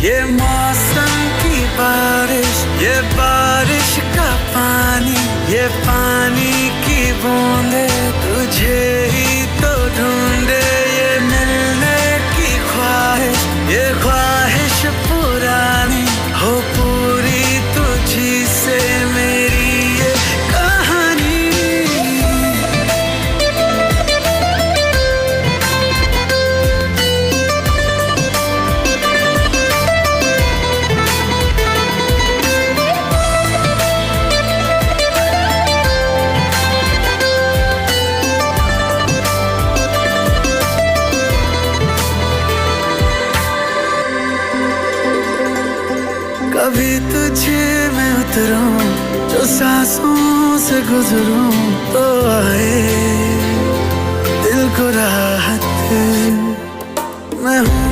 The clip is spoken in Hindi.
ये मौसम की बारिश, ये बारिश का पानी, ये पानी की बूंदे तुझे ही तो ढूंढे। ये मिलने की ख्वाहिश, ये ख्वाहिश पुरानी हो पूरी तुझी से मेरी ये कहानी। कभी तुझे मैं उतरूं, जो सांसों से गुजरूं तो आए दिल को राहत। मैं हूँ